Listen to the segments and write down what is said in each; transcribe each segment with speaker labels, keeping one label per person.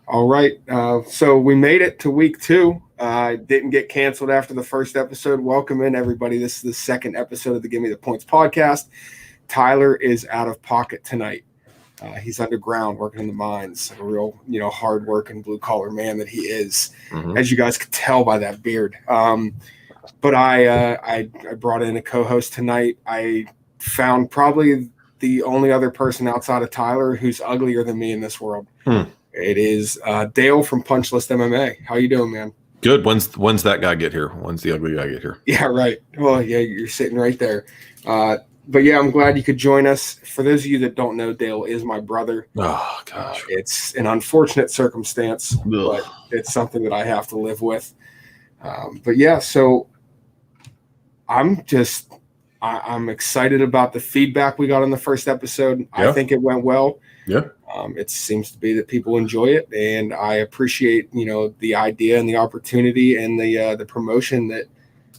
Speaker 1: All right. So we made it to week 2. Didn't get canceled after the first episode. Welcome in, everybody. This is the second episode of the Give Me the Points podcast. Tyler is out of pocket tonight. He's underground working in the mines, a real, hard-working blue-collar man that he is, as you guys could tell by that beard. But I brought in a co-host tonight. I found probably the only other person outside of Tyler who's uglier than me in this world. It is Dale from Punchlist MMA. How you doing, man?
Speaker 2: Good. When's that guy get here? When's the ugly guy get here?
Speaker 1: Yeah, right. Well, yeah, you're sitting right there. But yeah, I'm glad you could join us. For those of you that don't know, Dale is my brother.
Speaker 2: Oh, gosh.
Speaker 1: It's an unfortunate circumstance, but it's something that I have to live with. But yeah, so I'm excited about the feedback we got on the first episode. Yeah. I think it went well.
Speaker 2: Yeah.
Speaker 1: It seems to be that people enjoy it, and I appreciate, the idea and the opportunity and the promotion that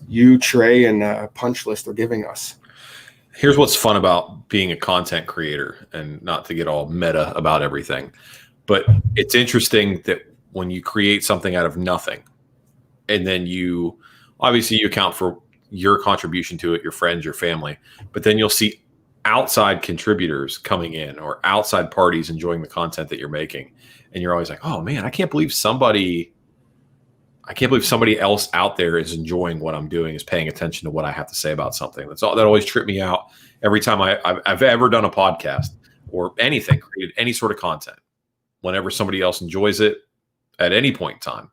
Speaker 1: you, Trey, and Punchlist are giving us.
Speaker 2: Here's what's fun about being a content creator, and not to get all meta about everything, but it's interesting that when you create something out of nothing, and then you account for your contribution to it, your friends, your family, but then you'll see outside contributors coming in or outside parties enjoying the content that you're making. And you're always like, oh man, I can't believe somebody else out there is enjoying what I'm doing, is paying attention to what I have to say about something. That always tripped me out every time I've ever done a podcast or anything, created any sort of content. Whenever somebody else enjoys it at any point in time,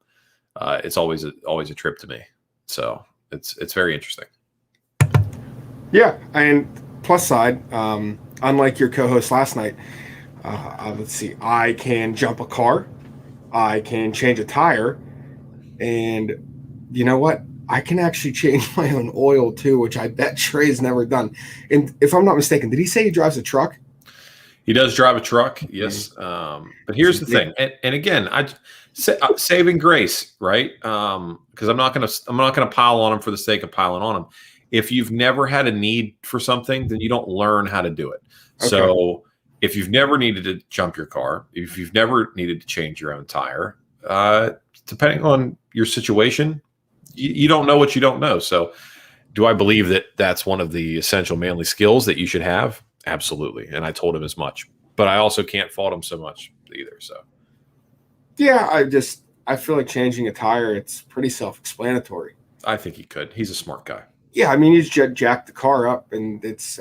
Speaker 2: it's always a trip to me. So it's very interesting.
Speaker 1: Yeah. And plus side, unlike your co-host last night, let's see, I can jump a car, I can change a tire, and you know what? I can actually change my own oil too, which I bet Trey's never done. And if I'm not mistaken, did he say he drives a truck?
Speaker 2: He does drive a truck, yes. But here's the thing, and again, saving grace, right? Because I'm not gonna pile on him for the sake of piling on him. If you've never had a need for something, then you don't learn how to do it. Okay. So if you've never needed to jump your car, if you've never needed to change your own tire, depending on your situation, you don't know what you don't know. So do I believe that that's one of the essential manly skills that you should have? Absolutely. And I told him as much. But I also can't fault him so much either. So
Speaker 1: yeah, I feel like changing a tire, it's pretty self-explanatory.
Speaker 2: I think he could. He's a smart guy.
Speaker 1: Yeah, I mean, you just jack the car up, and there's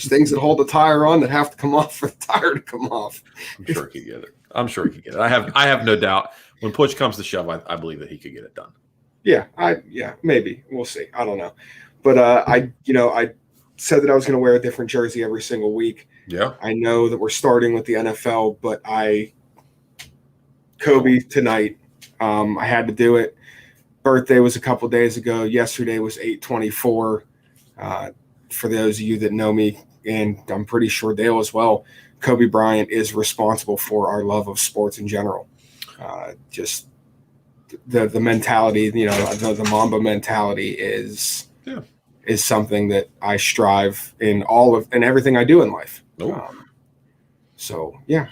Speaker 1: things that hold the tire on that have to come off for the tire to come off.
Speaker 2: I'm sure he could get it. I have no doubt. When push comes to shove, I believe that he could get it done.
Speaker 1: Yeah, maybe. We'll see. I don't know. But I said that I was going to wear a different jersey every single week.
Speaker 2: Yeah.
Speaker 1: I know that we're starting with the NFL, but Kobe tonight, I had to do it. Birthday was a couple days ago. Yesterday was 8/24. For those of you that know me, and I'm pretty sure Dale as well, Kobe Bryant is responsible for our love of sports in general. Just the mentality, the Mamba mentality is something that I strive in everything I do in life. So yeah,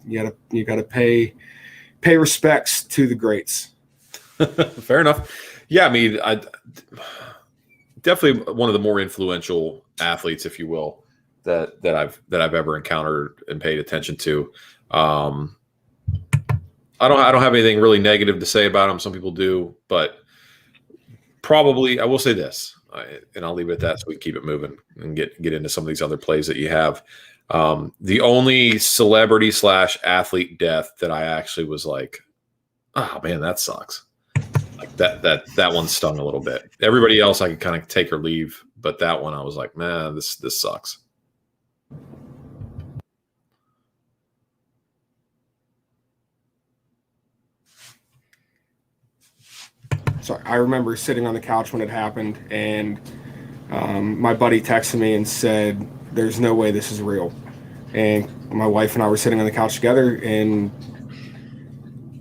Speaker 1: you gotta pay respects to the greats.
Speaker 2: Fair enough. Yeah, I mean, I definitely one of the more influential athletes, if you will, that I've ever encountered and paid attention to. I don't have anything really negative to say about him. Some people do, but probably I will say this, and I'll leave it at that so we can keep it moving and get into some of these other plays that you have. The only celebrity / athlete death that I actually was like, oh man, that sucks. Like that one stung a little bit. Everybody else I could kind of take or leave, but that one I was like, man, this sucks.
Speaker 1: So I remember sitting on the couch when it happened, and my buddy texted me and said, "There's no way this is real." And my wife and I were sitting on the couch together, and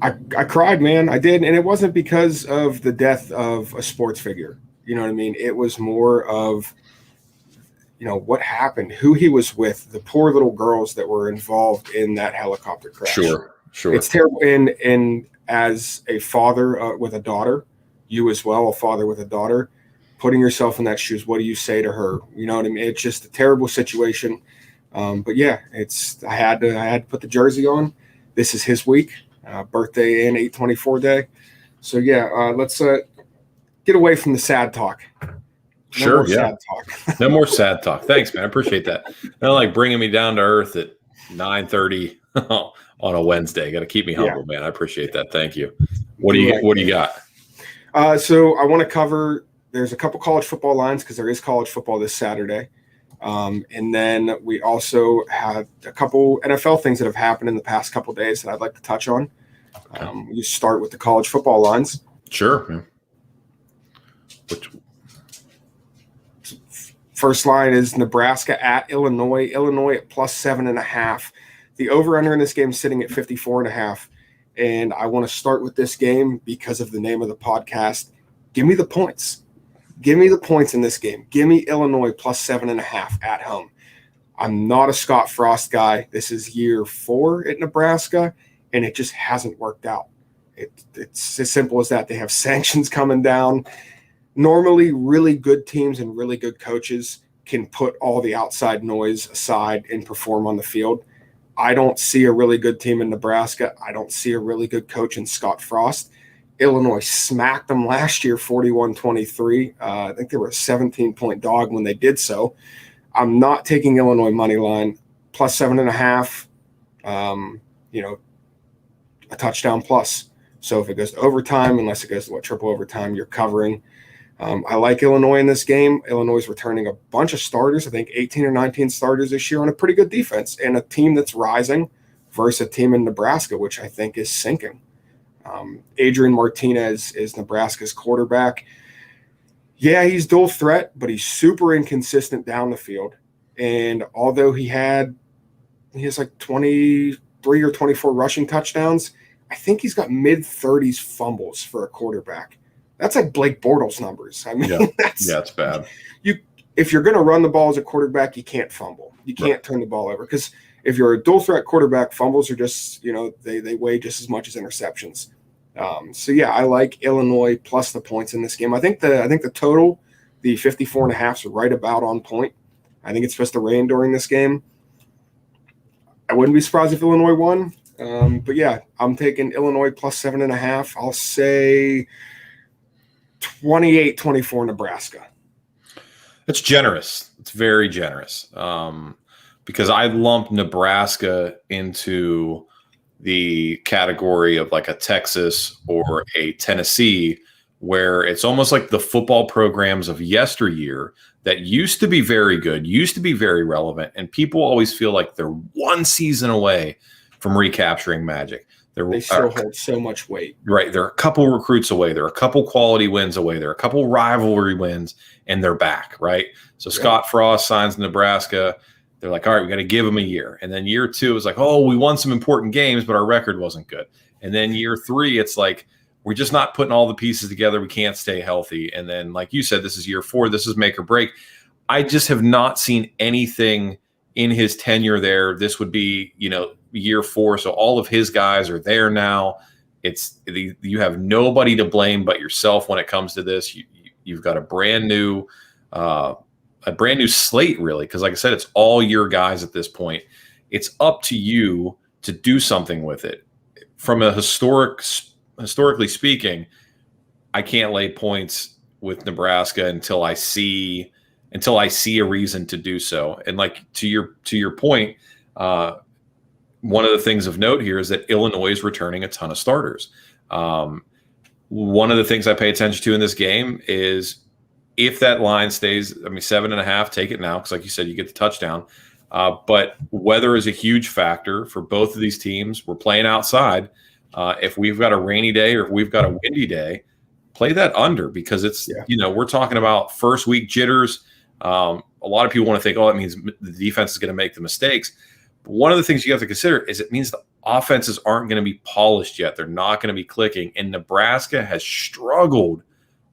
Speaker 1: I cried, man. I did. And it wasn't because of the death of a sports figure. You know what I mean? It was more of, what happened, who he was with, the poor little girls that were involved in that helicopter crash.
Speaker 2: Sure. Sure.
Speaker 1: It's terrible. And as a father with a daughter, you as well, a father with a daughter, putting yourself in that shoes, what do you say to her? You know what I mean? It's just a terrible situation. But yeah, I had to put the jersey on. This is his week, birthday and 8/24 day. So yeah, let's get away from the sad talk.
Speaker 2: Sure. Yeah.
Speaker 1: Sad talk.
Speaker 2: No more sad talk. Thanks, man. I appreciate that. Not like bringing me down to earth at 9:30 on a Wednesday. Got to keep me humble, man. I appreciate that. Thank you. What do you got?
Speaker 1: So I want to cover. There's a couple college football lines because there is college football this Saturday, and then we also have a couple NFL things that have happened in the past couple days that I'd like to touch on. You start with the college football lines.
Speaker 2: Sure.
Speaker 1: First line is Nebraska at Illinois. Illinois at +7.5. The over-under in this game is sitting at 54.5. And I want to start with this game because of the name of the podcast. Give me the points. Give me the points in this game. Give me Illinois +7.5 at home. I'm not a Scott Frost guy. This is year 4 at Nebraska, and it just hasn't worked out. It's as simple as that. They have sanctions coming down. Normally, really good teams and really good coaches can put all the outside noise aside and perform on the field. I don't see a really good team in Nebraska. I don't see a really good coach in Scott Frost. Illinois smacked them last year 41-23. I think they were a 17-point dog when they did so. I'm not taking Illinois money line +7.5. A touchdown plus. So if it goes to overtime, unless it goes to triple overtime, you're covering. I like Illinois in this game. Illinois is returning a bunch of starters, I think 18 or 19 starters this year on a pretty good defense and a team that's rising versus a team in Nebraska, which I think is sinking. Adrian Martinez is Nebraska's quarterback. Yeah, he's dual threat, but he's super inconsistent down the field. And although he has like 23 or 24 rushing touchdowns, I think he's got mid-30s fumbles for a quarterback. That's like Blake Bortles numbers. I mean,
Speaker 2: it's bad.
Speaker 1: If you're going to run the ball as a quarterback, you can't fumble. You can't turn the ball over because if you're a dual threat quarterback, fumbles are just, they weigh just as much as interceptions. So yeah, I like Illinois plus the points in this game. I think the total, the 54.5 is right about on point. I think it's supposed to rain during this game. I wouldn't be surprised if Illinois won. But yeah, I'm taking Illinois +7.5. I'll say 28-24 Nebraska.
Speaker 2: It's generous. It's very generous. Because I lump Nebraska into the category of like a Texas or a Tennessee, where it's almost like the football programs of yesteryear that used to be very good, used to be very relevant, and people always feel like they're one season away from recapturing magic.
Speaker 1: They still hold so much weight.
Speaker 2: Right. They're a couple recruits away. They're a couple quality wins away. They're a couple rivalry wins, and they're back, right? So Scott Frost signs Nebraska. They're like, all right, we got to give them a year. And then year 2 is like, oh, we won some important games, but our record wasn't good. And then year 3, it's like, we're just not putting all the pieces together. We can't stay healthy. And then, like you said, this is year 4. This is make or break. I just have not seen anything in his tenure there. This would be, year 4. So all of his guys are there now. You have nobody to blame but yourself when it comes to this. You've got a brand new slate, really, because like I said, it's all your guys at this point. It's up to you to do something with it. From a historically speaking, I can't lay points with Nebraska until I see a reason to do so. And like to your point, one of the things of note here is that Illinois is returning a ton of starters. One of the things I pay attention to in this game is if that line stays, 7.5, take it now, because like you said, you get the touchdown. But weather is a huge factor for both of these teams. We're playing outside. If we've got a rainy day or if we've got a windy day, play that under, because it's, we're talking about first week jitters. A lot of people want to think, that means the defense is going to make the mistakes. But one of the things you have to consider is it means the offenses aren't going to be polished yet. They're not going to be clicking. And Nebraska has struggled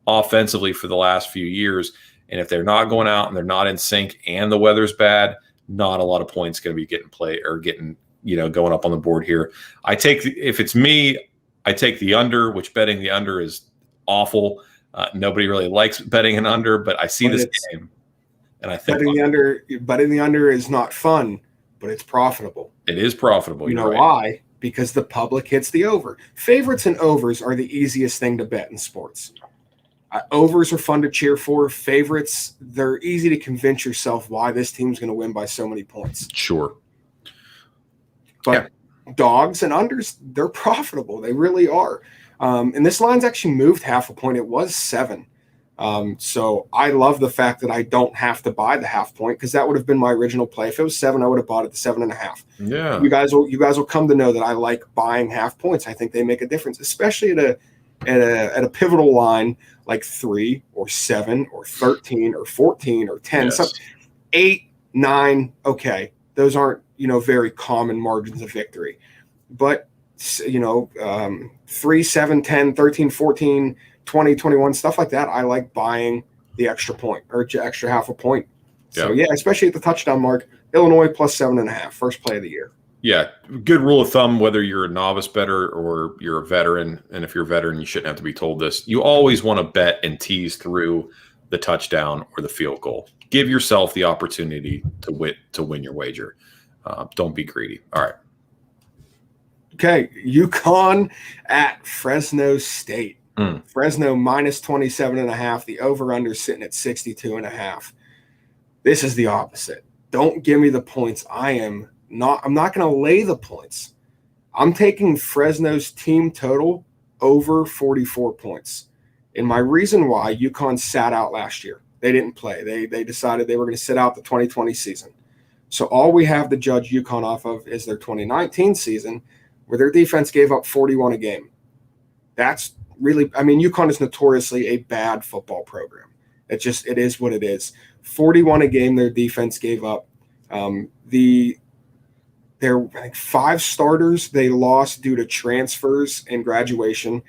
Speaker 2: offensively for the last few years. And if they're not going out and they're not in sync and the weather's bad, not a lot of points going to be getting going up on the board here. If it's me, I take the under, which betting the under is awful. Nobody really likes betting an under, but I see this game, and I think
Speaker 1: betting the under is not fun, but it's profitable.
Speaker 2: It is profitable.
Speaker 1: You know why? Because the public hits the over. Favorites and overs are the easiest thing to bet in sports. Overs are fun to cheer for. Favorites, they're easy to convince yourself why this team's going to win by so many points.
Speaker 2: Sure.
Speaker 1: But dogs and unders, they're profitable. They really are. And this line's actually moved half a point. It was 7. So I love the fact that I don't have to buy the half point, because that would have been my original play. If it was 7, I would have bought it to 7.5.
Speaker 2: Yeah.
Speaker 1: You guys will come to know that I like buying half points. I think they make a difference, especially at a pivotal line like 3 or 7 or 13 or 14 or 10.
Speaker 2: Yes.
Speaker 1: 8, 9. Okay. Those aren't, very common margins of victory, but 3, 7, 10, 13, 14, 20, 21, stuff like that. I like buying the extra point or extra half a point. So especially at the touchdown mark, Illinois plus 7.5, first play of the year.
Speaker 2: Yeah. Good rule of thumb, whether you're a novice bettor or you're a veteran. And if you're a veteran, you shouldn't have to be told this. You always want to bet and tease through the touchdown or the field goal. Give yourself the opportunity to win your wager. Don't be greedy. All right.
Speaker 1: Okay. UConn at Fresno State. Fresno minus 27.5. The over-under sitting at 62.5. This is the opposite. Don't give me the points. I'm not going to lay the points. I'm taking Fresno's team total over 44 points. And my reason why, UConn sat out last year. They didn't play. They decided they were going to sit out the 2020 season. So all we have to judge UConn off of is their 2019 season, where their defense gave up 41 a game. That's really, UConn is notoriously a bad football program. It is what it is. 41 a game their defense gave up. Their 5 starters they lost due to transfers and graduation.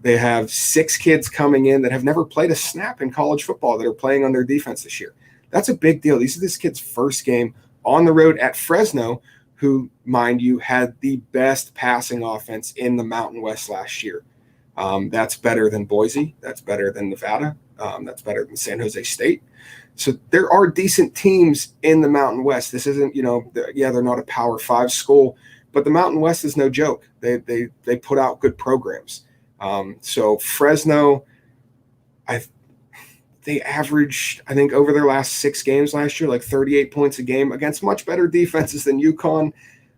Speaker 1: They have 6 kids coming in that have never played a snap in college football that are playing on their defense this year. That's a big deal. This is this kid's first game on the road at Fresno, who, mind you, had the best passing offense in the Mountain West last year. That's better than Boise. That's better than Nevada. That's better than San Jose State. So there are decent teams in the Mountain West. This isn't, they're not a Power 5 school, but the Mountain West is no joke. They put out good programs. So Fresno, they averaged, I think, over their last 6 games last year, like 38 points a game against much better defenses than UConn.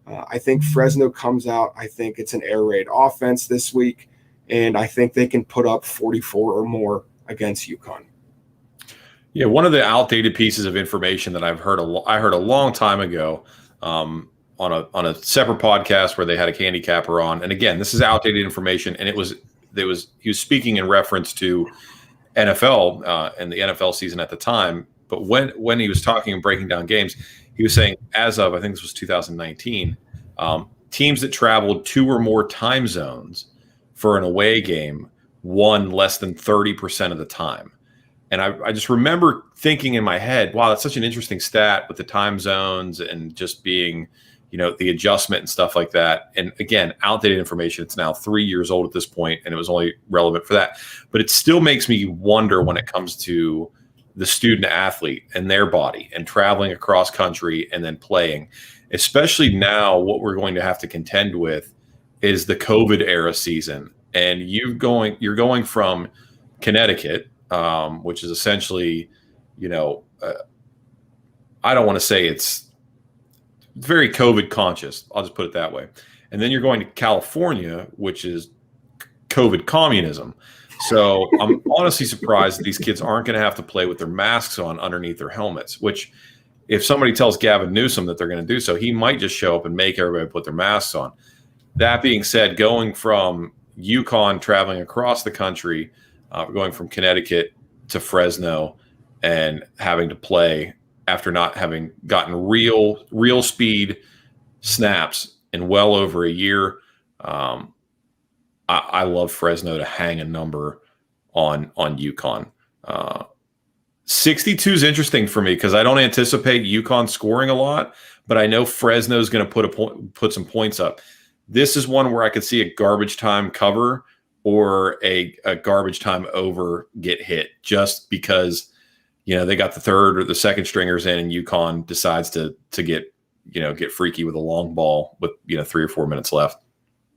Speaker 1: I think Fresno comes out. I think it's an air raid offense this week, and I think they can put up 44 or more against UConn.
Speaker 2: Yeah, one of the outdated pieces of information that I heard a long time ago on a separate podcast where they had a handicapper on, and again, this is outdated information, and he was speaking in reference to NFL and the NFL season at the time. But when he was talking and breaking down games, he was saying, as of, I think this was 2019, teams that traveled 2 or more time zones for an away game won less than 30% of the time. And I just remember thinking in my head, wow, that's such an interesting stat with the time zones and just being, the adjustment and stuff like that. And again, outdated information. It's now 3 years old at this point, and it was only relevant for that. But it still makes me wonder when it comes to the student athlete and their body and traveling across country and then playing, especially now what we're going to have to contend with is the COVID era season. And you're going from Connecticut, which is essentially, I don't want to say it's very COVID conscious. I'll just put it that way. And then you're going to California, which is COVID communism. So I'm honestly surprised that these kids aren't going to have to play with their masks on underneath their helmets, which if somebody tells Gavin Newsom that they're going to do so, he might just show up and make everybody put their masks on. That being said, going from UConn traveling across the country, going from Connecticut to Fresno and having to play after not having gotten real speed snaps in well over a year. I love Fresno to hang a number on UConn. 62 is interesting for me because I don't anticipate UConn scoring a lot, but I know Fresno's going to put some points up. This is one where I could see a garbage time cover or a garbage time over get hit just because, they got the third or the second stringers in and UConn decides to get freaky with a long ball with, 3 or 4 minutes left.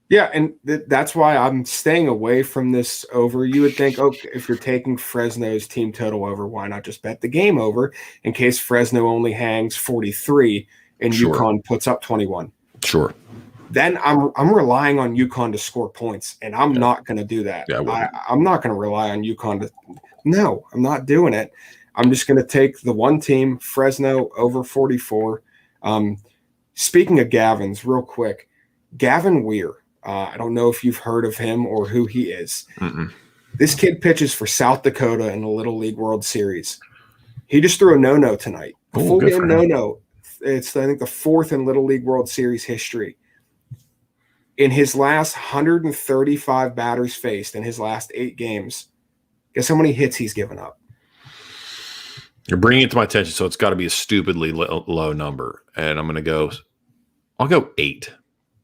Speaker 1: Yeah, and that's why I'm staying away from this over. You would think, okay, if you're taking Fresno's team total over, why not just bet the game over in case Fresno only hangs 43 and UConn puts up 21?
Speaker 2: Sure.
Speaker 1: Then I'm relying on UConn to score points, and I'm not going to do that.
Speaker 2: Yeah,
Speaker 1: I'm not going to rely on UConn to – no, I'm not doing it. I'm just going to take the one team, Fresno, over 44. Speaking of Gavins, real quick, Gavin Weir. I don't know if you've heard of him or who he is.
Speaker 2: Mm-mm.
Speaker 1: This kid pitches for South Dakota in the Little League World Series. He just threw a no-no tonight. A full game no-no. It's, I think, the fourth in Little League World Series history. In his last 135 batters faced in his last 8 games, guess how many hits he's given up?
Speaker 2: You're bringing it to my attention, so it's got to be a stupidly low number. And I'll go 8.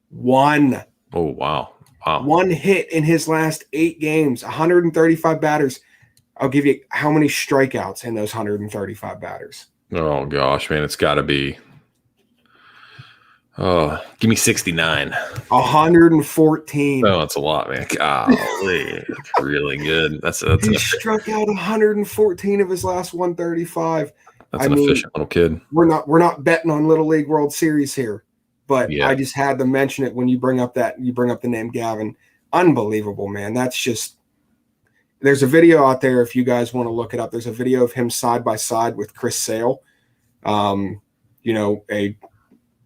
Speaker 1: 1.
Speaker 2: Oh, wow.
Speaker 1: 1 hit in his last 8 games, 135 batters. I'll give you how many strikeouts in those 135 batters.
Speaker 2: Oh, gosh, man. It's got to be. Oh, give me 69.
Speaker 1: 114.
Speaker 2: Oh, that's a lot, man. Golly. That's really good.
Speaker 1: He struck out 114 of his last 135.
Speaker 2: That's an efficient little kid.
Speaker 1: We're not betting on Little League World Series here. But yeah. I just had to mention it when you bring up the name Gavin. Unbelievable, man. That's just – there's a video out there if you guys want to look it up. There's a video of him side by side with Chris Sale, a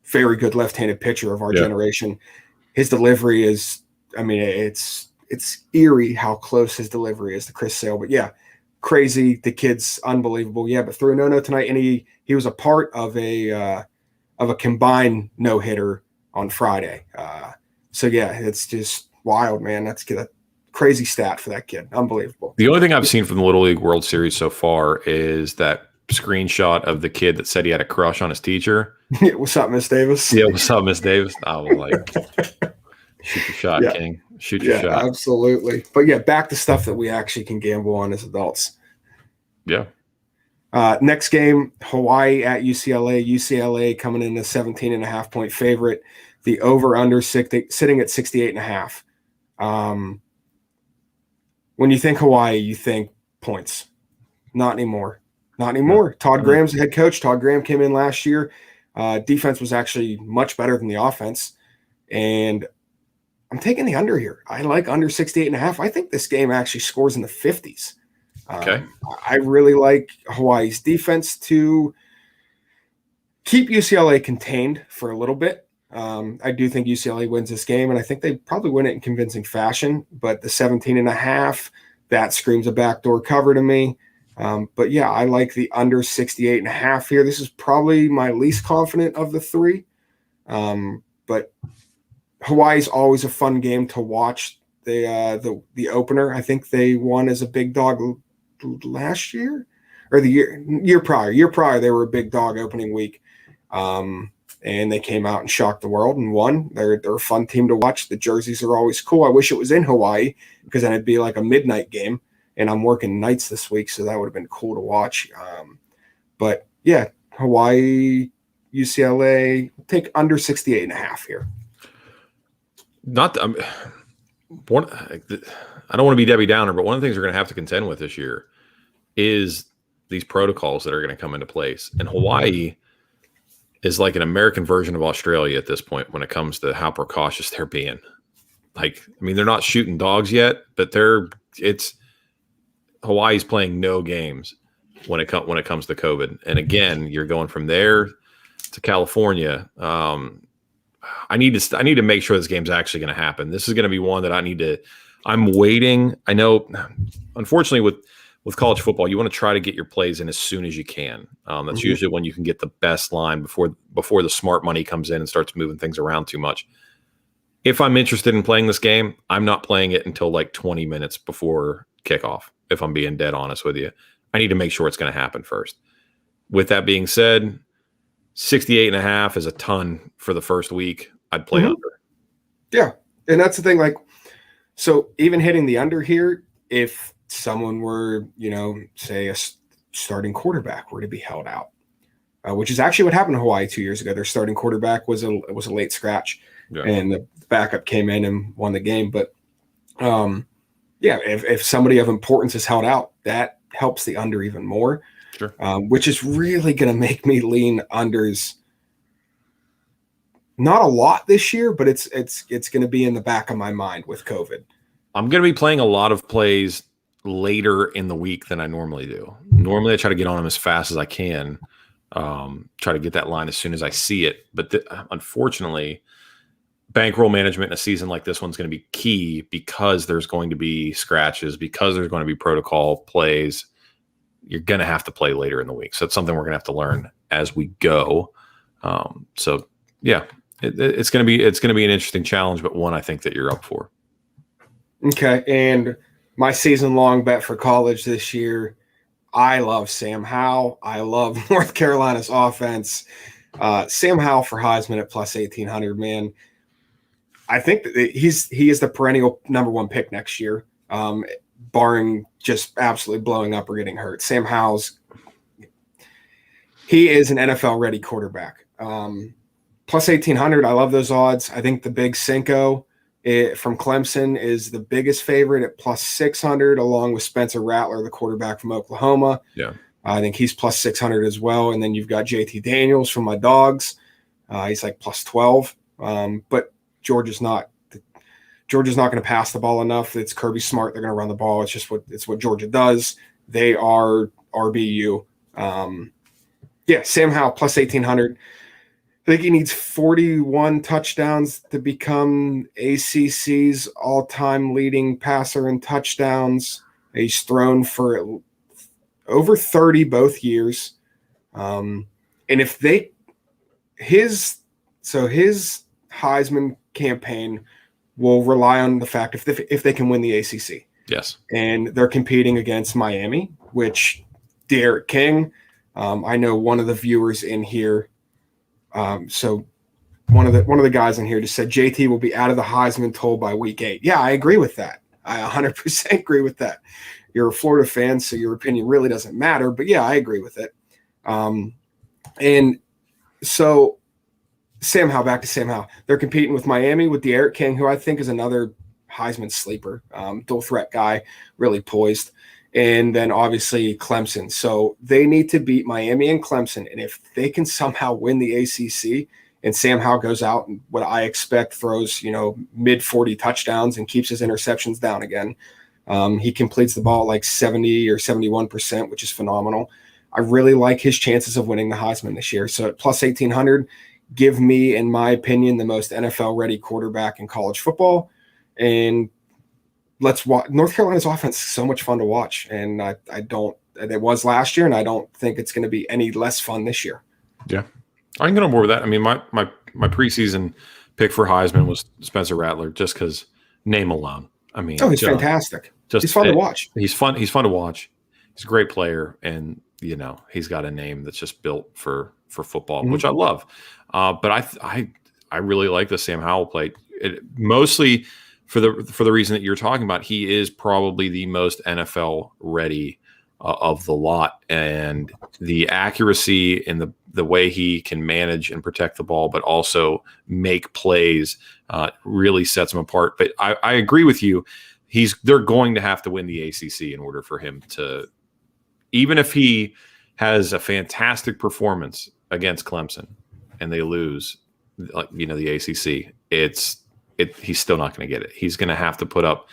Speaker 1: very good left-handed pitcher of our generation. His delivery is – I mean, it's eerie how close his delivery is to Chris Sale. But, yeah, crazy. The kid's unbelievable. Yeah, but threw a no-no tonight, and he was a part of a combined no-hitter on Friday. So, yeah, it's just wild, man. That's a crazy stat for that kid. Unbelievable.
Speaker 2: The only thing I've seen from the Little League World Series so far is that screenshot of the kid that said he had a crush on his teacher.
Speaker 1: What's up, Miss Davis?
Speaker 2: Yeah, what's up, Miss Davis? I was like, shoot your shot, King. Shoot your shot.
Speaker 1: Absolutely. But, yeah, back to stuff that we actually can gamble on as adults.
Speaker 2: Yeah.
Speaker 1: Next game, Hawaii at UCLA. UCLA coming in a 17.5-point favorite. The over-under sitting at 68.5. When you think Hawaii, you think points. Not anymore. Not anymore. Todd Graham's the head coach. Todd Graham came in last year. Defense was actually much better than the offense. And I'm taking the under here. I like under 68.5. I think this game actually scores in the 50s.
Speaker 2: Okay.
Speaker 1: I really like Hawaii's defense to keep UCLA contained for a little bit. I do think UCLA wins this game, and I think they probably win it in convincing fashion. But the 17.5, that screams a backdoor cover to me. But, yeah, I like the under 68.5 here. This is probably my least confident of the 3. But Hawaii's always a fun game to watch. The opener, I think they won as a big dog last year or the year prior they were a big dog opening week, and they came out and shocked the world and won. They're a fun team to watch. The jerseys are always cool. I wish it was in Hawaii because then it'd be like a midnight game, and I'm working nights this week, so that would have been cool to watch. But yeah, Hawaii, UCLA, take under 68.5 here.
Speaker 2: I don't want to be Debbie Downer, but one of the things we're going to have to contend with this year is these protocols that are going to come into place. And Hawaii is like an American version of Australia at this point when it comes to how precautious they're being. Like, I mean, they're not shooting dogs yet, but Hawaii's playing no games when it comes to COVID. And again, you're going from there to California. I need to make sure this game's actually going to happen. This is going to be one that I'm waiting. I know, unfortunately, with college football, you want to try to get your plays in as soon as you can. That's usually when you can get the best line before the smart money comes in and starts moving things around too much. If I'm interested in playing this game, I'm not playing it until like 20 minutes before kickoff, if I'm being dead honest with you. I need to make sure it's going to happen first. With that being said, 68.5 is a ton for the first week. I'd play under.
Speaker 1: Yeah. And that's the thing. Like, so even hitting the under here, if someone were, say a starting quarterback were to be held out, which is actually what happened in Hawaii 2 years ago. Their starting quarterback was a late scratch, and the backup came in and won the game. But if somebody of importance is held out, that helps the under even more.
Speaker 2: Sure.
Speaker 1: Which is really going to make me lean unders. Not a lot this year, but it's going to be in the back of my mind with COVID.
Speaker 2: I'm going to be playing a lot of plays later in the week than I normally do. Normally, I try to get on them as fast as I can, try to get that line as soon as I see it. But unfortunately, bankroll management in a season like this one's going to be key because there's going to be scratches, because there's going to be protocol plays. You're going to have to play later in the week. So it's something we're going to have to learn as we go. It's going to be an interesting challenge, but one I think that you're up for.
Speaker 1: Okay. And my season-long bet for college this year, I love Sam Howell. I love North Carolina's offense. Sam Howell for Heisman at plus 1,800, man. I think that he is the perennial number one pick next year, barring just absolutely blowing up or getting hurt. Sam Howell's he is an NFL-ready quarterback. Plus 1,800, I love those odds. I think the big Cinco from Clemson is the biggest favorite at plus 600, along with Spencer Rattler, the quarterback from Oklahoma.
Speaker 2: Yeah,
Speaker 1: I think he's plus 600 as well. And then you've got JT Daniels from my Dogs. He's like plus 12. But Georgia's not going to pass the ball enough. It's Kirby Smart. They're going to run the ball. It's just what Georgia does. They are RBU. Sam Howell plus 1,800. I think he needs 41 touchdowns to become ACC's all-time leading passer in touchdowns. He's thrown for over 30 both years. And if his Heisman campaign will rely on the fact if they can win the ACC.
Speaker 2: Yes. And
Speaker 1: they're competing against Miami, which Derek King, I know one of the viewers in here. So one of the guys in here just said JT will be out of the Heisman toll by week 8. Yeah, I agree with that. I 100% agree with that. You're a Florida fan, so your opinion really doesn't matter. But yeah, I agree with it. And so back to Sam Howell. They're competing with Miami with Derek King, who I think is another Heisman sleeper, dual threat guy, really poised. And then obviously Clemson. So they need to beat Miami and Clemson. And if they can somehow win the ACC and Sam Howell goes out and what I expect throws, mid 40 touchdowns and keeps his interceptions down again. He completes the ball like 70 or 71%, which is phenomenal. I really like his chances of winning the Heisman this year. So at plus 1,800, give me, in my opinion, the most NFL-ready quarterback in college football. And let's watch. North Carolina's offense is so much fun to watch, and it was last year, and I don't think it's going to be any less fun this year. Yeah,
Speaker 2: I can get on board with that. I mean, my preseason pick for Heisman was Spencer Rattler, just because name alone. I mean,
Speaker 1: he's fantastic. He's fun to watch.
Speaker 2: He's fun to watch. He's a great player, and he's got a name that's just built for football, which I love. But I really like the Sam Howell play. Mostly for the reason that you're talking about. He is probably the most NFL ready of the lot, and the accuracy and the way he can manage and protect the ball, but also make plays, really sets him apart. But I agree with you. They're going to have to win the ACC in order for him to, even if he has a fantastic performance against Clemson and they lose, the ACC, he's still not going to get it. He's going to have to put up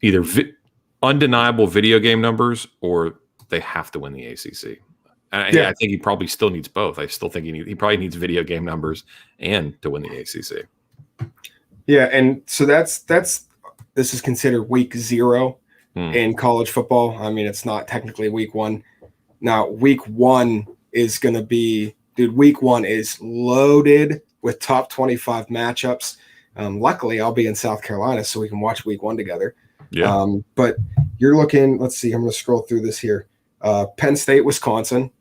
Speaker 2: either undeniable video game numbers, or they have to win the ACC. And I think he probably still needs both. I still think he probably needs video game numbers and to win the ACC.
Speaker 1: Yeah, and so this is considered week 0 in college football. I mean, it's not technically week 1. Now, week 1 is going to be, week 1 is loaded with top 25 matchups. Luckily, I'll be in South Carolina, so we can watch week 1 together.
Speaker 2: Yeah.
Speaker 1: But you're looking, let's see, I'm going to scroll through this here. Penn State, Wisconsin.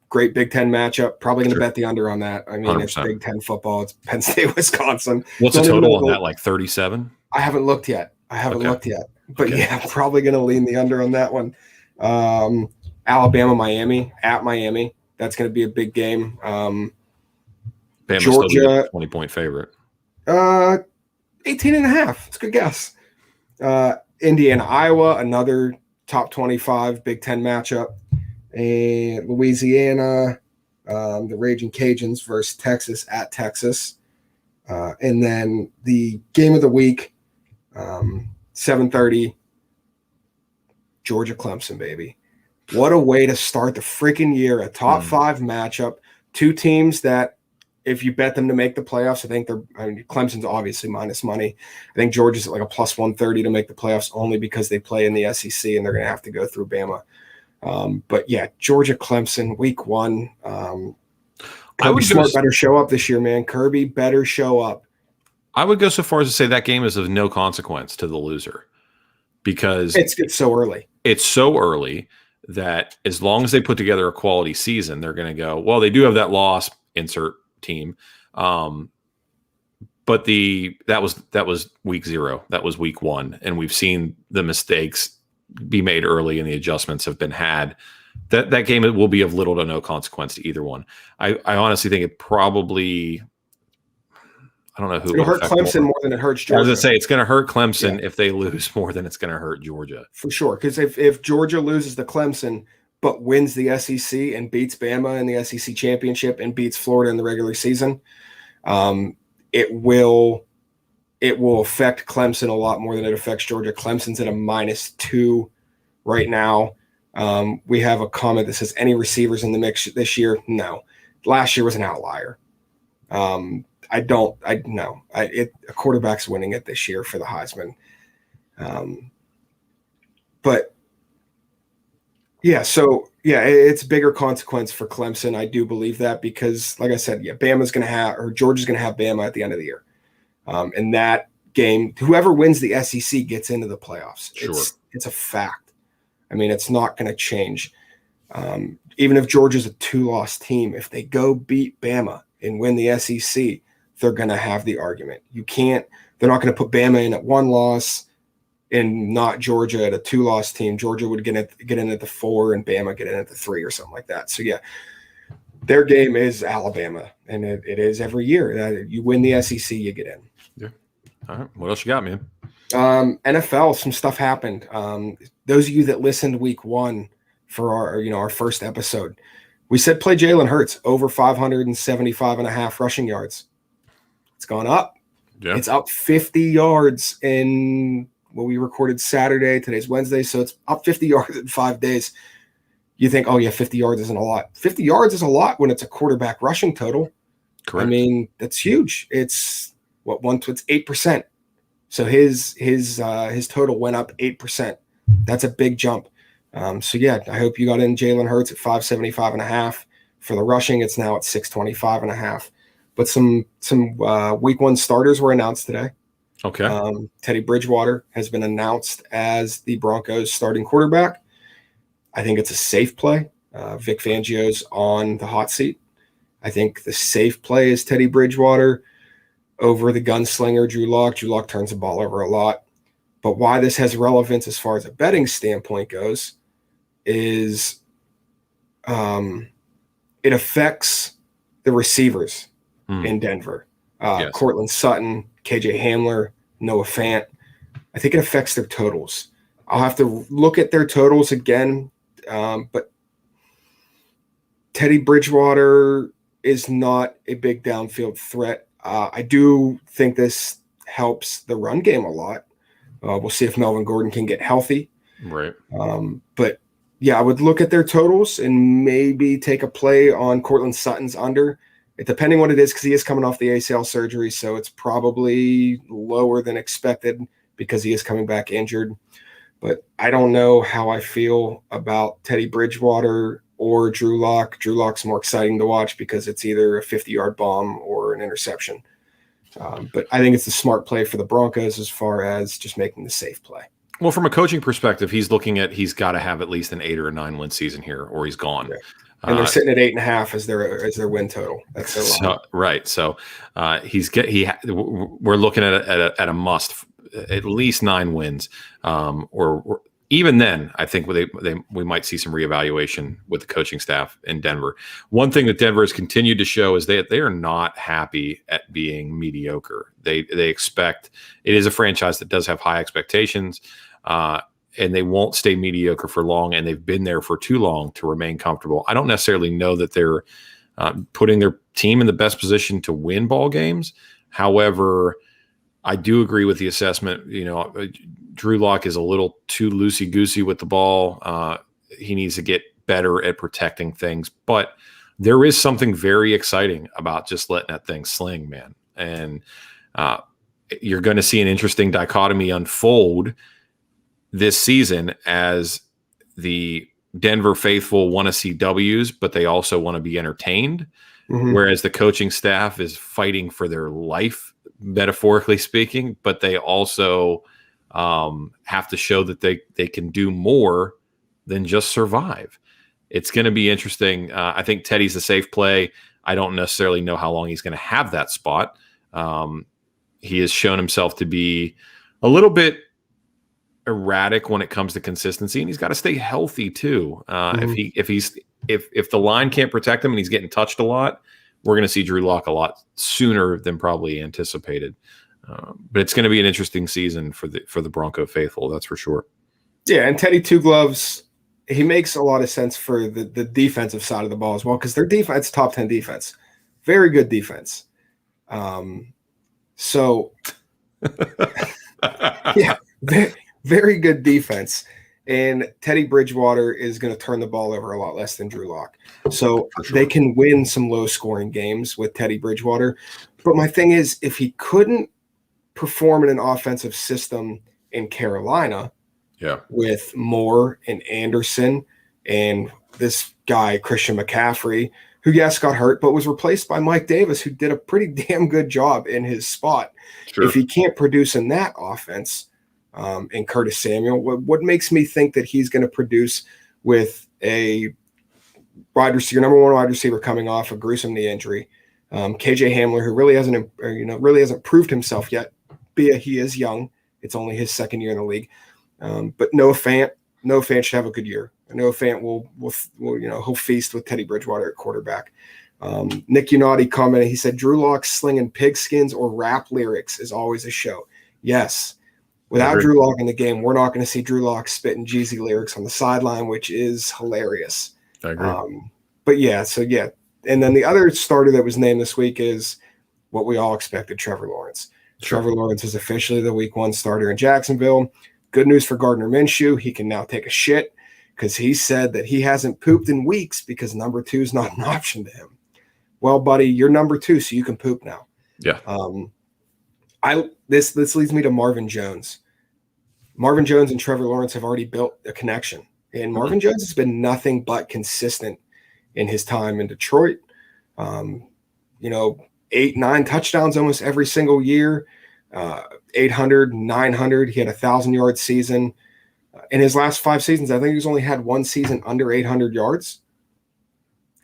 Speaker 1: Great Big Ten matchup. Probably going to
Speaker 2: Sure.
Speaker 1: bet the under on that. I mean, it's
Speaker 2: 100%.
Speaker 1: Big Ten football. It's Penn State, Wisconsin.
Speaker 2: What's the
Speaker 1: Don't even
Speaker 2: total
Speaker 1: know
Speaker 2: on that? Like 37?
Speaker 1: I haven't looked yet.
Speaker 2: Okay.
Speaker 1: But
Speaker 2: Okay.
Speaker 1: yeah, probably going to lean the under on that one. Alabama, Miami at Miami. That's going to be a big game.
Speaker 2: Bama's
Speaker 1: Georgia,
Speaker 2: still a 20-point favorite.
Speaker 1: 18 and a half. It's a good guess. Indiana, Iowa, another top 25 Big Ten matchup. And Louisiana, the Raging Cajuns versus Texas at Texas. And then the game of the week, 7:30, Georgia Clemson, baby. What a way to start the freaking year. A top 5 matchup. Two teams that, if you bet them to make the playoffs, Clemson's obviously minus money. I think Georgia's at like a plus 130 to make the playoffs only because they play in the SEC and they're going to have to go through Bama. But yeah, Georgia Clemson week 1. Kirby Smart better show up this year, man. Kirby better show up.
Speaker 2: I would go so far as to say that game is of no consequence to the loser because
Speaker 1: it's so early.
Speaker 2: It's so early that as long as they put together a quality season, they're going to go, well, they do have that loss, insert team. But that was week 0. That was week 1. And we've seen the mistakes be made early and the adjustments have been had. That game will be of little to no consequence to either one. I honestly think it probably, I don't know who
Speaker 1: it'll hurt Clemson more than it hurts Georgia.
Speaker 2: I was going to say it's going to hurt Clemson if they lose more than it's going to hurt Georgia.
Speaker 1: For sure. Because if Georgia loses to Clemson but wins the SEC and beats Bama in the SEC championship and beats Florida in the regular season, it will affect Clemson a lot more than it affects Georgia. Clemson's at a -2 right now. We have a comment that says, any receivers in the mix this year? No. Last year was an outlier. A quarterback's winning it this year for the Heisman. It's bigger consequence for Clemson. I do believe that because, like I said, Georgia's going to have Bama at the end of the year. And that game, whoever wins the SEC gets into the playoffs.
Speaker 2: Sure.
Speaker 1: It's a fact. I mean, it's not going to change. Even if Georgia's a 2-loss team, if they go beat Bama and win the SEC, they're going to have the argument. They're not going to put Bama in at 1 loss and not Georgia at a 2-loss team. Georgia would get in at the 4 and Bama get in at the 3 or something like that. So yeah, their game is Alabama, and it is every year. You win the SEC, you get in.
Speaker 2: Yeah. All right. What else you got, man?
Speaker 1: NFL, some stuff happened. Those of you that listened week 1 for our first episode, we said play Jalen Hurts over 575.5 rushing yards. It's gone up.
Speaker 2: Yeah.
Speaker 1: It's up 50 yards in we recorded Saturday. Today's Wednesday, so it's up 50 yards in 5 days. You think, 50 yards isn't a lot. 50 yards is a lot when it's a quarterback rushing total.
Speaker 2: Correct.
Speaker 1: I mean, that's huge. It's 8%. So his total went up 8%. That's a big jump. I hope you got in Jalen Hurts at 575.5 for the rushing. It's now at 625.5. But some week 1 starters were announced today.
Speaker 2: Okay.
Speaker 1: Teddy Bridgewater has been announced as the Broncos starting quarterback. I think it's a safe play. Vic Fangio's on the hot seat. I think the safe play is Teddy Bridgewater over the gunslinger Drew Lock. Drew Lock turns the ball over a lot. But why this has relevance as far as a betting standpoint goes is it affects the receivers in Denver.
Speaker 2: Yes.
Speaker 1: Cortland Sutton, KJ Hamler, Noah Fant. I think it affects their totals. I'll have to look at their totals again, but Teddy Bridgewater is not a big downfield threat. I do think this helps the run game a lot. We'll see if Melvin Gordon can get healthy.
Speaker 2: Right.
Speaker 1: But yeah, I would look at their totals and maybe take a play on Cortland Sutton's under. Depending what it is, because he is coming off the ACL surgery, so it's probably lower than expected because he is coming back injured. But I don't know how I feel about Teddy Bridgewater or Drew Lock. Drew Lock's more exciting to watch because it's either a 50-yard bomb or an interception. But I think it's a smart play for the Broncos as far as just making the safe play.
Speaker 2: Well, from a coaching perspective, he's got to have at least an 8 or a 9 win season here, or he's gone.
Speaker 1: Yeah. And they're sitting at 8.5 as their win total. That's their line.
Speaker 2: Right. So we're looking at a must, at least 9 wins, or even then, I think we might see some reevaluation with the coaching staff in Denver. One thing that Denver has continued to show is they are not happy at being mediocre. They expect, it is a franchise that does have high expectations, and they won't stay mediocre for long, and they've been there for too long to remain comfortable. I don't necessarily know that they're putting their team in the best position to win ball games. However, I do agree with the assessment. Drew Lock is a little too loosey-goosey with the ball. He needs to get better at protecting things. But there is something very exciting about just letting that thing sling, man. And you're going to see an interesting dichotomy unfold this season as the Denver faithful want to see W's, but they also want to be entertained. Mm-hmm. Whereas the coaching staff is fighting for their life, metaphorically speaking, but they also have to show that they can do more than just survive. It's going to be interesting. I think Teddy's a safe play. I don't necessarily know how long he's going to have that spot. He has shown himself to be a little bit erratic when it comes to consistency, and he's got to stay healthy too. Mm-hmm. If the line can't protect him and he's getting touched a lot, we're going to see Drew Lock a lot sooner than probably anticipated. But it's going to be an interesting season for the Bronco faithful, that's for sure.
Speaker 1: Yeah, and Teddy Two Gloves, he makes a lot of sense for the defensive side of the ball as well, because their defense, top 10 defense, very good defense. So yeah, very good defense. And Teddy Bridgewater is going to turn the ball over a lot less than Drew Lock. So they can win some low-scoring games with Teddy Bridgewater. But my thing is, if he couldn't perform in an offensive system in Carolina with Moore and Anderson and this guy, Christian McCaffrey, who, yes, got hurt, but was replaced by Mike Davis, who did a pretty damn good job in his spot. Sure. If he can't produce in that offense, and Curtis Samuel, what makes me think that he's going to produce with a number one wide receiver coming off a gruesome knee injury, KJ Hamler, who really hasn't proved himself yet, he is young. It's only his second year in the league. But Noah Fant should have a good year. Noah Fant will he'll feast with Teddy Bridgewater at quarterback. Nick Unati commented, he said, Drew Lock slinging pigskins or rap lyrics is always a show. Yes. Without Drew Lock in the game, we're not going to see Drew Lock spitting Jeezy lyrics on the sideline, which is hilarious.
Speaker 2: I agree.
Speaker 1: But yeah. And then the other starter that was named this week is what we all expected, Trevor Lawrence. Sure. Trevor Lawrence is officially the week 1 starter in Jacksonville. Good news for Gardner Minshew. He can now take a shit because he said that he hasn't pooped in weeks because number 2 is not an option to him. Well, buddy, you're number 2, so you can poop now.
Speaker 2: Yeah.
Speaker 1: This leads me to Marvin Jones. Marvin Jones and Trevor Lawrence have already built a connection, and Marvin Jones has been nothing but consistent in his time in Detroit. 8, 9 touchdowns almost every single year, 800, 900. He had a 1,000-yard season. In his last 5 seasons, I think he's only had 1 season under 800 yards.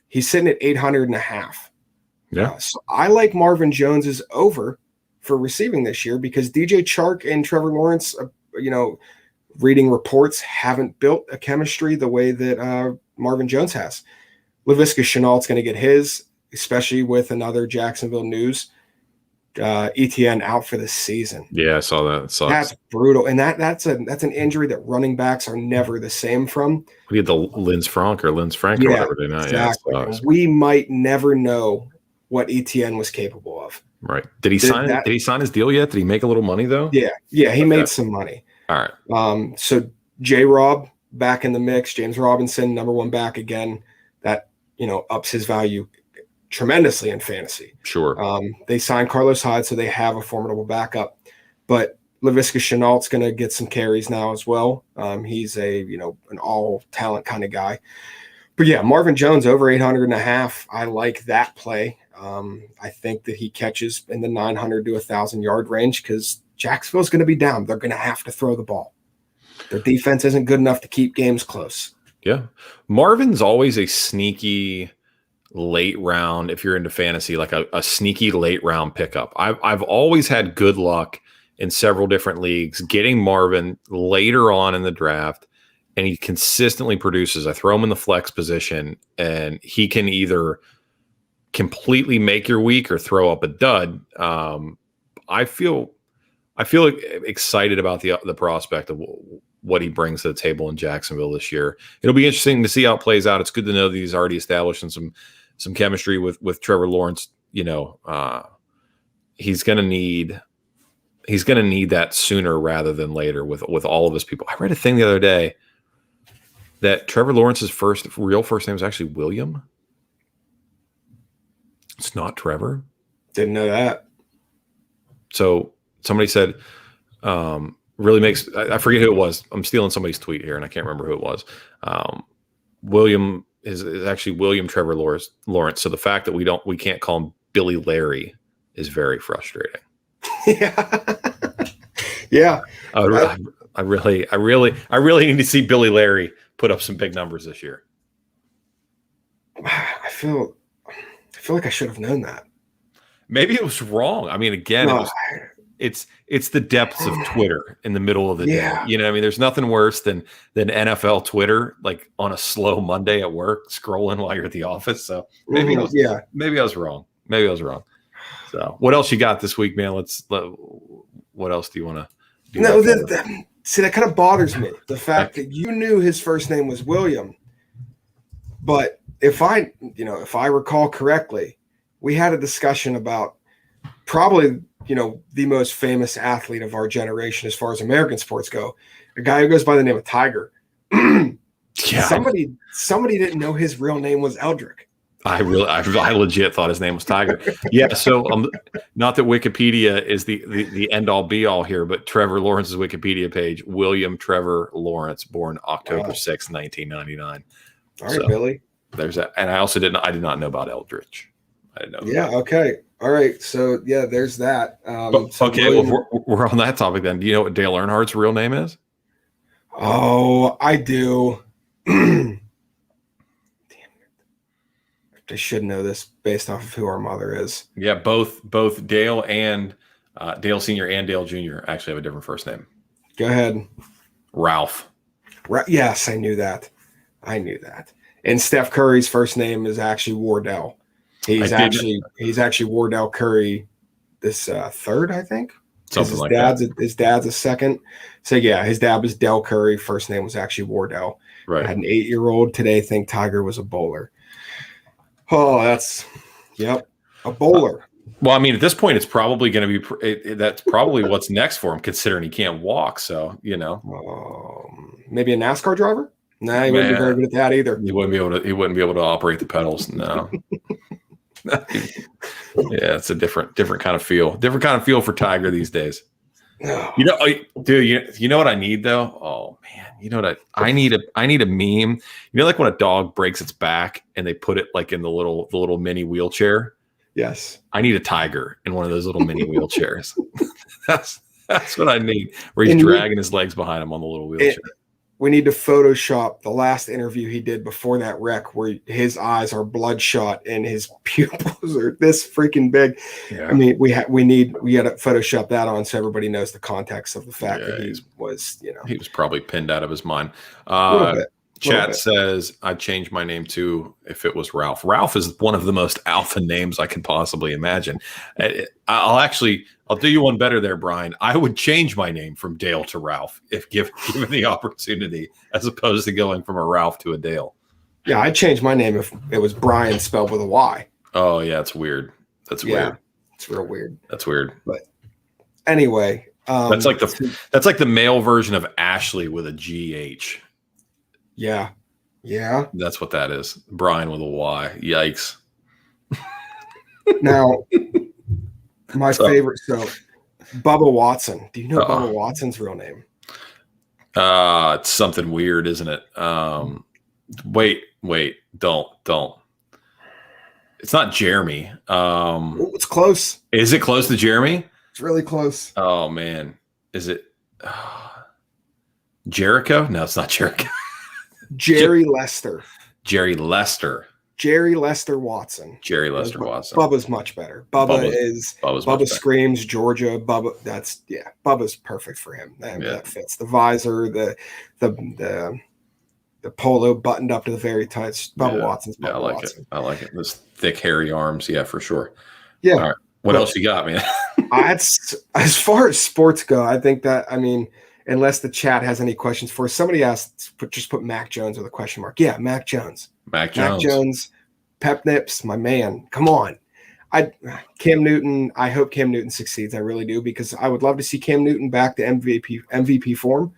Speaker 1: He's sitting at 800.5.
Speaker 2: Yeah.
Speaker 1: So I like Marvin Jones's over for receiving this year because DJ Chark and Trevor Lawrence, reading reports, haven't built a chemistry the way that Marvin Jones has. Laviska Shenault's going to get his, especially with another Jacksonville news. ETN out for the season.
Speaker 2: Yeah, I saw that. It sucks.
Speaker 1: That's brutal, and that's an injury that running backs are never the same from.
Speaker 2: We had the Linz Frank or whatever they know.
Speaker 1: Exactly.
Speaker 2: Yeah,
Speaker 1: we might never know what ETN was capable of.
Speaker 2: Right. Did he sign his deal yet? Did he make a little money though?
Speaker 1: Yeah, he made some money.
Speaker 2: All right.
Speaker 1: So J-Rob back in the mix, James Robinson, number 1 back again. That ups his value tremendously in fantasy.
Speaker 2: Sure.
Speaker 1: They signed Carlos Hyde, so they have a formidable backup. But Laviska Shenault's going to get some carries now as well. He's an all talent kind of guy. But yeah, Marvin Jones over 800.5. I like that play. I think that he catches in the 900 to 1,000 yard range because Jacksonville's going to be down. They're going to have to throw the ball. Their defense isn't good enough to keep games close.
Speaker 2: Yeah. Marvin's always a sneaky late round, if you're into fantasy, like a sneaky late round pickup. I've always had good luck in several different leagues getting Marvin later on in the draft, and he consistently produces. I throw him in the flex position, and he can either completely make your week or throw up a dud. I feel excited about the prospect of what he brings to the table in Jacksonville this year. It'll be interesting to see how it plays out. It's good to know that he's already established some chemistry with Trevor Lawrence. You know, he's going to need that sooner rather than later with all of his people. I read a thing the other day that Trevor Lawrence's real first name is actually William. It's not Trevor.
Speaker 1: Didn't know that.
Speaker 2: So somebody said, really makes, I forget who it was. I'm stealing somebody's tweet here and I can't remember who it was. William is actually William Trevor Lawrence. So the fact that we can't call him Billy Larry is very frustrating.
Speaker 1: Yeah. Yeah.
Speaker 2: I really need to see Billy Larry put up some big numbers this year.
Speaker 1: I feel like I should have known that.
Speaker 2: Maybe it was wrong. I mean, again, it's the depths of Twitter in the middle of the day. You know, I mean, there's nothing worse than NFL Twitter, like on a slow Monday at work, scrolling while you're at the office. So maybe I was wrong. So what else you got this week, man? What else do you want to do?
Speaker 1: No, see, that kind of bothers me. The fact that you knew his first name was William, but if I recall correctly, we had a discussion about probably, the most famous athlete of our generation as far as American sports go, a guy who goes by the name of Tiger.
Speaker 2: Yeah.
Speaker 1: Somebody didn't know his real name was Eldrick.
Speaker 2: I legit thought his name was Tiger. Yeah. So not that Wikipedia is the end all be all here, but Trevor Lawrence's Wikipedia page, William Trevor Lawrence, born October 6th, 1999.
Speaker 1: All right, Billy.
Speaker 2: There's that. And I did not know about Eldritch. I didn't know.
Speaker 1: Yeah. Okay. All right. So yeah, there's that.
Speaker 2: Well, we're on that topic then. Do you know what Dale Earnhardt's real name is?
Speaker 1: Oh, I do. Damn it. I should know this based off of who our mother is.
Speaker 2: Yeah, both Dale and Dale Sr. and Dale Jr. actually have a different first name.
Speaker 1: Go ahead.
Speaker 2: Ralph.
Speaker 1: Yes, I knew that. And Steph Curry's first name is actually Wardell. He's actually Wardell Curry, this third, I think.
Speaker 2: Something like that.
Speaker 1: His dad's a second. So yeah, his dad was Del Curry. First name was actually Wardell.
Speaker 2: Right.
Speaker 1: I had an 8-year-old today think Tiger was a bowler. Oh, a bowler.
Speaker 2: Well, I mean, at this point, it's probably going to be that's probably what's next for him, considering he can't walk. So
Speaker 1: maybe a NASCAR driver. Nah, he wouldn't be very good at that either.
Speaker 2: He wouldn't be able to operate the pedals. No. Yeah, it's a different kind of feel. Different kind of feel for Tiger these days.
Speaker 1: No.
Speaker 2: Dude, you know what I need though? Oh man, you know what I need a meme. Like when a dog breaks its back and they put it like in the little mini wheelchair.
Speaker 1: Yes.
Speaker 2: I need a tiger in one of those little mini wheelchairs. That's what I need. Where he's dragging his legs behind him on the little wheelchair.
Speaker 1: We need to Photoshop the last interview he did before that wreck where his eyes are bloodshot and his pupils are this freaking big. Yeah. I mean, we got to Photoshop that on so everybody knows the context of the fact that he was
Speaker 2: probably pinned out of his mind. Chat says I'd change my name too if it was Ralph. Ralph is one of the most alpha names I can possibly imagine. I'll do you one better there, Brian. I would change my name from Dale to Ralph if given the opportunity, as opposed to going from a Ralph to a Dale.
Speaker 1: Yeah, I'd change my name if it was Brian spelled with a Y.
Speaker 2: Oh yeah, it's weird. Weird.
Speaker 1: It's real weird.
Speaker 2: That's weird.
Speaker 1: But anyway,
Speaker 2: that's like the male version of Ashley with a GH.
Speaker 1: Yeah.
Speaker 2: That's what that is. Brian with a Y. Yikes.
Speaker 1: Now, my favorite. So, Bubba Watson. Do you know Bubba Watson's real name?
Speaker 2: It's something weird, isn't it? Wait. Don't. It's not Jeremy.
Speaker 1: It's close.
Speaker 2: Is it close to Jeremy?
Speaker 1: It's really close.
Speaker 2: Oh man, is it? Jericho? No, it's not Jericho.
Speaker 1: Jerry Lester.
Speaker 2: Jerry Lester.
Speaker 1: Jerry Lester Watson.
Speaker 2: Jerry Lester Watson.
Speaker 1: Bubba's much better. Bubba screams Georgia. Bubba's perfect for him. That fits the visor, the polo buttoned up to the very tight. Bubba Watson's Bubba
Speaker 2: I like
Speaker 1: Watson.
Speaker 2: It. I like it. Those thick, hairy arms. Yeah, for sure.
Speaker 1: Yeah.
Speaker 2: All right. What else you got, man?
Speaker 1: As far as sports go, I think that, unless the chat has any questions for us, somebody asked, just put Mac Jones with a question mark. Yeah, Mac Jones.
Speaker 2: Mac Jones.
Speaker 1: Pep Nips, my man. Come on. Cam Newton, I hope Cam Newton succeeds. I really do, because I would love to see Cam Newton back to MVP form.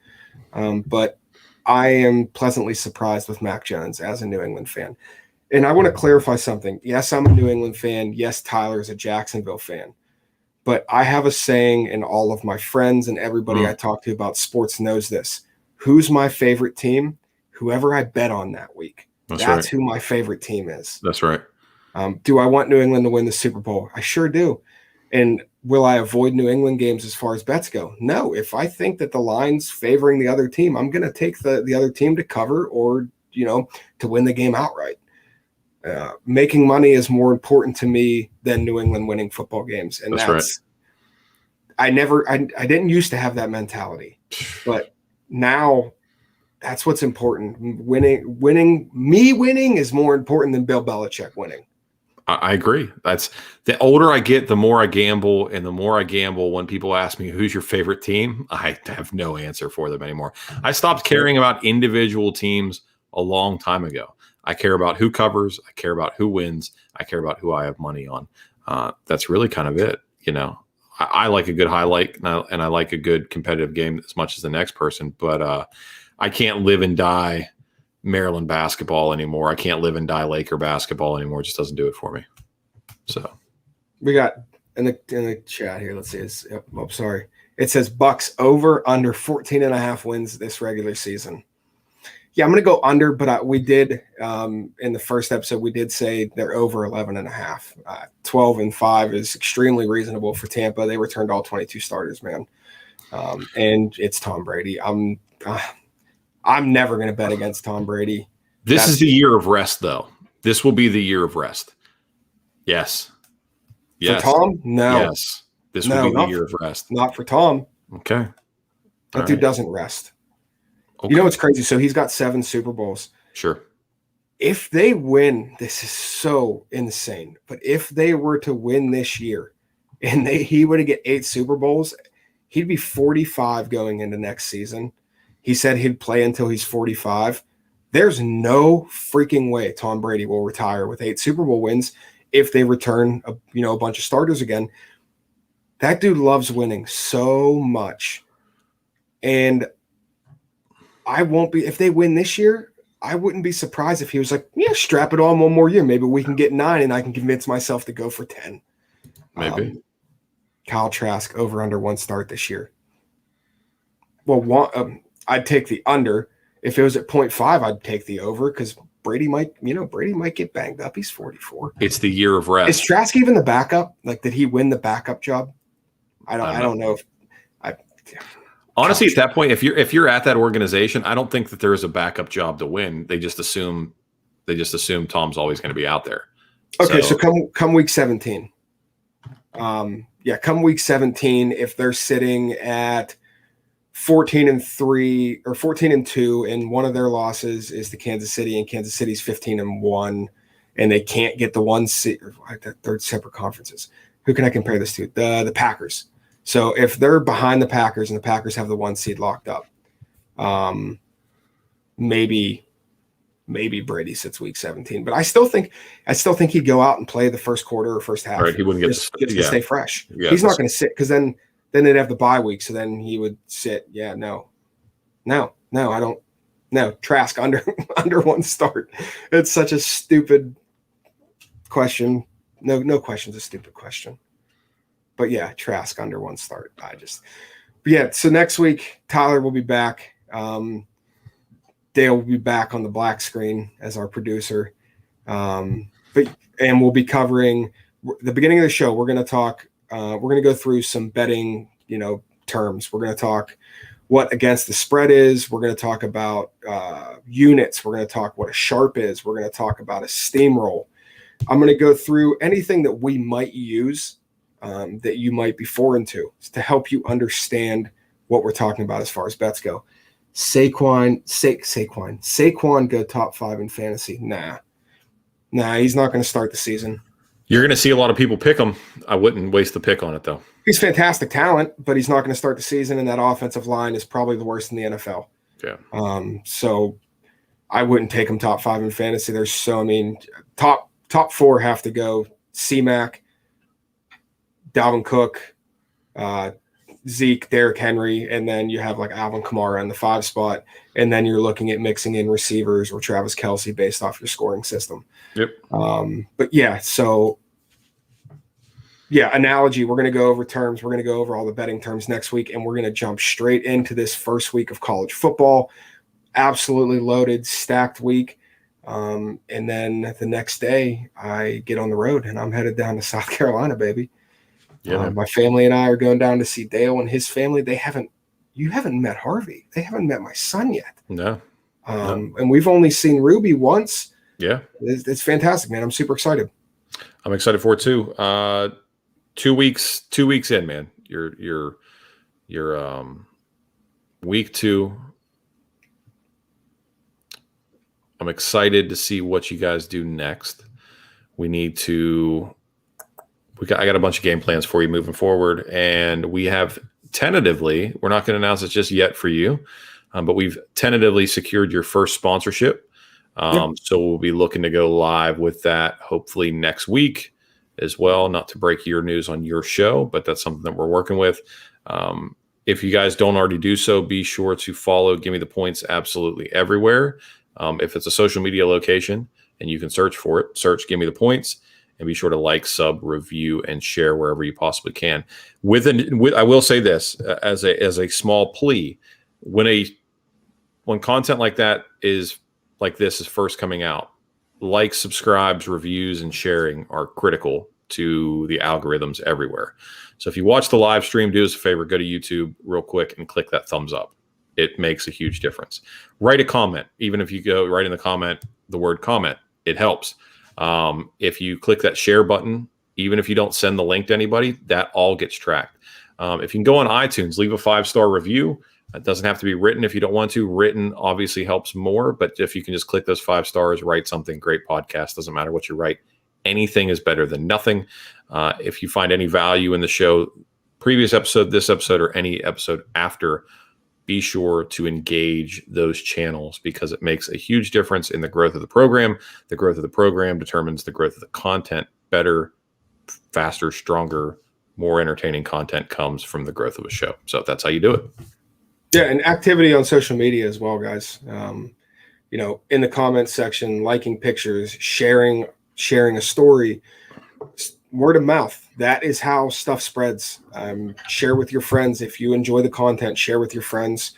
Speaker 1: But I am pleasantly surprised with Mac Jones as a New England fan. And I want to clarify something. Yes, I'm a New England fan. Yes, Tyler's a Jacksonville fan. But I have a saying, and all of my friends and everybody I talk to about sports knows this. Who's my favorite team? Whoever I bet on that week. That's right. Who my favorite team is.
Speaker 2: That's right.
Speaker 1: Do I want New England to win the Super Bowl? I sure do. And will I avoid New England games as far as bets go? No. If I think that the line's favoring the other team, I'm going to take the other team to cover or, to win the game outright. Making money is more important to me than New England winning football games. And that's right. I didn't used to have that mentality, but now that's what's important. Winning is more important than Bill Belichick winning.
Speaker 2: I agree. That's the older I get, the more I gamble, and the more I gamble when people ask me who's your favorite team, I have no answer for them anymore. I stopped caring about individual teams a long time ago. I care about who covers. I care about who wins. I care about who I have money on. That's really kind of it. I like a good highlight, and I like a good competitive game as much as the next person, but I can't live and die Maryland basketball anymore. I can't live and die Laker basketball anymore. It just doesn't do it for me. So
Speaker 1: we got in the chat here. Let's see. Sorry. It says Bucks over under 14.5 wins this regular season. Yeah, I'm going to go under, but we did in the first episode, we did say they're over 11.5. 12-5 is extremely reasonable for Tampa. They returned all 22 starters, man. And it's Tom Brady. I'm never going to bet against Tom Brady.
Speaker 2: This is the year of rest, though. This will be the year of rest. Yes.
Speaker 1: For Tom? No.
Speaker 2: Yes. This will be the year of rest.
Speaker 1: Not for Tom.
Speaker 2: Okay.
Speaker 1: That dude doesn't rest. Okay. What's crazy? So he's got 7 Super Bowls.
Speaker 2: Sure.
Speaker 1: If they win, this is so insane. But if they were to win this year and he were to get 8 Super Bowls, he'd be 45 going into next season. He said he'd play until he's 45. There's no freaking way Tom Brady will retire with 8 Super Bowl wins if they return a bunch of starters again. That dude loves winning so much. And I won't be, if they win this year, I wouldn't be surprised if he was like, yeah, strap it on one more year. Maybe we can get 9 and I can convince myself to go for 10.
Speaker 2: Maybe.
Speaker 1: Kyle Trask over under 1 start this year. Well, I'd take the under. If it was at 0.5, I'd take the over because Brady might get banged up. He's 44.
Speaker 2: It's the year of rest.
Speaker 1: Is Trask even the backup? Like, did he win the backup job? I don't know if
Speaker 2: honestly, at that point, if you're at that organization, I don't think that there is a backup job to win. They just assume Tom's always going to be out there.
Speaker 1: Okay, so come week 17. Come week 17, if they're sitting at 14-3 or 14-2, and one of their losses is to Kansas City, and Kansas City's 15-1, and they can't get the 1 seed. They're separate conferences. Who can I compare this to? The Packers. So if they're behind the Packers and the Packers have the 1 seed locked up, maybe Brady sits week 17. But I still think he'd go out and play the first quarter or first half.
Speaker 2: Right, he wouldn't
Speaker 1: just to stay fresh. Yeah, he's not going to sit because then they'd have the bye week. So then he would sit. Yeah, no, I don't. No, Trask under 1 start. It's such a stupid question. No question's a stupid question. But yeah, Trask under 1 start. So next week, Tyler will be back. Dale will be back on the black screen as our producer. And we'll be covering the beginning of the show. We're going to talk, we're going to go through some betting, terms. We'll what against the spread is. We're going to talk about units. We're going to talk what a sharp is. We're going to talk about a steamroll. I'm going to go through anything that we might use that you might be foreign to help you understand what we're talking about as far as bets go. Saquon go top 5 in fantasy. Nah, he's not going to start the season.
Speaker 2: You're going to see a lot of people pick him. I wouldn't waste the pick on it, though.
Speaker 1: He's fantastic talent, but he's not going to start the season, and that offensive line is probably the worst in the NFL.
Speaker 2: Yeah.
Speaker 1: So I wouldn't take him top 5 in fantasy. Top 4 have to go C-Mac, Dalvin Cook, Zeke, Derrick Henry, and then you have like Alvin Kamara in the 5 spot, and then you're looking at mixing in receivers or Travis Kelce based off your scoring system.
Speaker 2: Yep.
Speaker 1: But yeah, so analogy, we're going to go over terms. We're going to go over all the betting terms next week, and we're going to jump straight into this first week of college football. Absolutely loaded, stacked week. And then the next day I get on the road and I'm headed down to South Carolina, baby.
Speaker 2: Yeah,
Speaker 1: my family and I are going down to see Dale and his family. You haven't met Harvey. They haven't met my son yet.
Speaker 2: No.
Speaker 1: And we've only seen Ruby once.
Speaker 2: Yeah.
Speaker 1: It's fantastic, man. I'm super excited.
Speaker 2: I'm excited for it too. 2 weeks in, man. You're week 2. I'm excited to see what you guys do next. I got a bunch of game plans for you moving forward, and we have tentatively, we're not going to announce it just yet for you, but we've tentatively secured your first sponsorship. So we'll be looking to go live with that hopefully next week as well. Not to break your news on your show, but that's something that we're working with. If you guys don't already do so, be sure to follow Give Me the Points absolutely everywhere. If it's a social media location and you can search for it, search Give Me the Points, and be sure to like, sub, review, and share wherever you possibly can. I will say this as a small plea: when content like that is like this is first coming out, likes, subscribes, reviews, and sharing are critical to the algorithms everywhere. So if you watch the live stream, do us a favor, go to YouTube real quick and click that thumbs up. It makes a huge difference. Write a comment. Even if you go write in the comment the word comment, it helps. If you click that share button, even if you don't send the link to anybody, that all gets tracked. If you can go on iTunes, leave a 5-star review. It doesn't have to be written if you don't want to. Written obviously helps more, but if you can just click those 5 stars, write something, great podcast, doesn't matter what you write. Anything is better than nothing. If you find any value in the show, previous episode, this episode, or any episode after, be sure to engage those channels because it makes a huge difference in the growth of the program. The growth of the program determines the growth of the content. Better, faster, stronger, more entertaining content comes from the growth of a show. So that's how you do it.
Speaker 1: Yeah, and activity on social media as well, guys. In the comments section, liking pictures, sharing a story, word of mouth. That is how stuff spreads. Share with your friends. If you enjoy the content, share with your friends.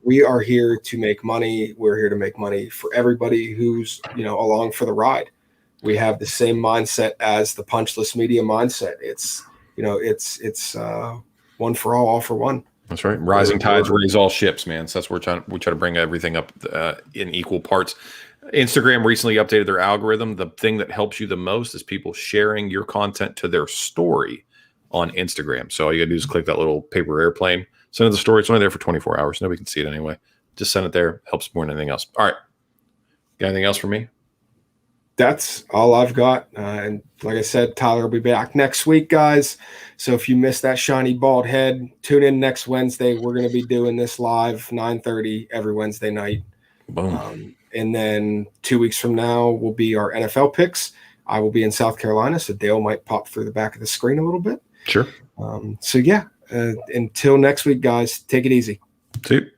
Speaker 1: We are here to make money. We're here to make money for everybody who's, along for the ride. We have the same mindset as the Punchlist Media mindset. It's one for all for one.
Speaker 2: That's right. Rising tides raise all ships, man. So that's where we try to bring everything up in equal parts. Instagram recently updated their algorithm. The thing that helps you the most is people sharing your content to their story on Instagram. So all you got to do is click that little paper airplane, send it the story. It's only there for 24 hours. Nobody can see it anyway. Just send it there. Helps more than anything else. All right. Got anything else for me?
Speaker 1: That's all I've got. And like I said, Tyler will be back next week, guys. So if you missed that shiny bald head, tune in next Wednesday. We're going to be doing this live 9:30 every Wednesday night.
Speaker 2: Boom.
Speaker 1: And then 2 weeks from now will be our NFL picks. I will be in South Carolina, so Dale might pop through the back of the screen a little bit.
Speaker 2: Sure.
Speaker 1: Until next week, guys, take it easy.
Speaker 2: See you.